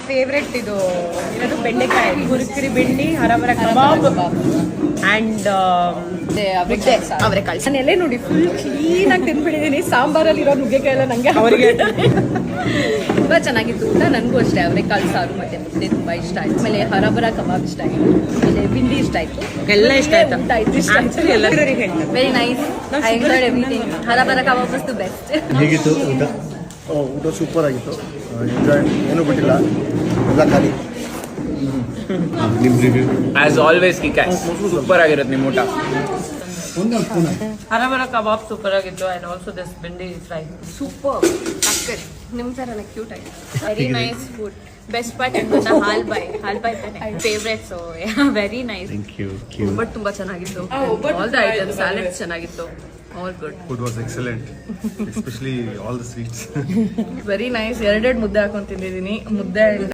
Favourite ಇದು ಏನದು ಬೆಂಡೆಕಾಯಿ ಕುರುಕುರಿ ಬೆಂಡಿ ಹರಬರ ಕಬಾಬ್ ಅಂಡ್ ಅವರೆಕಾಳು. ನಾನು ಎಲ್ಲೇ ನೋಡಿ ಫುಲ್ ಕ್ಲೀನ್ ಆಗಿ ತಿಂದ್ಬಿಟ್ಟಿದ್ದೀನಿ. ಸಾಂಬಾರಲ್ಲಿ ಇರೋ ನುಗ್ಗೆಕಾಯಿ ಎಲ್ಲ ನಂಗೆ ಅವರಿಗೆ ತುಂಬಾ ಚೆನ್ನಾಗಿತ್ತು ಊಟ. ನನಗೂ ಅಷ್ಟೇ ಅವರೆಕಾಳು ಸಾರು ಮತ್ತೆ ಮುದ್ದೆ ತುಂಬಾ ಇಷ್ಟ ಆಯ್ತು. ಆಮೇಲೆ ಹರಬರ ಕಬಾಬ್ ಇಷ್ಟ ಆಯಿತು, ಆಮೇಲೆ ಬಿಂಡಿ ಇಷ್ಟ ಆಯ್ತು, ಎಲ್ಲ ಇಷ್ಟ ಆಯ್ತು. Very nice, I enjoyed everything. ಹರಬರ ಕಬಾಬ್ ವಾಸ್ ದಿ ಬೆಸ್ಟ್. ಹೇಗಿತ್ತು ಊಟ? ಊಟ ಸೂಪರ್ ಆಗಿತ್ತು. ಎಂಜಾಯ್ ಏನೂ ಬಿಟ್ಟಿಲ್ಲ, ಎಲ್ಲ ಖಾಲಿ. ನಿಮ್ಮ ರಿವ್ಯೂ ಆಸ್ ಆಲ್ವೇಸ್ ಕಿಕ್ಯಾಸ್ ಸೂಪರ್ ಆಗಿರುತ್ತೆ ನಿಮ್ಮ ಊಟ. ಹರಬರ ಕಬಾಬ್ ಸೂಪರ್ ಆಗಿತ್ತು ಅಂಡ್ ಆಲ್ಸೋ ದಿಸ್ ಬೆಂಡಿ ಫ್ರೈ ಸೂಪರ್. ನಿಮ್ಮ ಥರ ಕ್ಯೂಟ್ ಆಗಿದೆ. Very nice food. Best part ಅಂತ halbai favourite. So very nice. ಒಬ್ಬಟ್ಟು ತುಂಬಾ ಚೆನ್ನಾಗಿತ್ತು. ಆಲ್ ದ ಐಟಮ್ಸ್ ಸ್ಯಾಲೆಡ್ ಚೆನ್ನಾಗಿತ್ತು. All good. Food was excellent, especially all the sweets. Very nice. ಎರಡೆರಡು ಮುದ್ದೆ ಹಾಕೊಂಡು ತಿಂದಿದ್ದೀನಿ. ಮುದ್ದೆ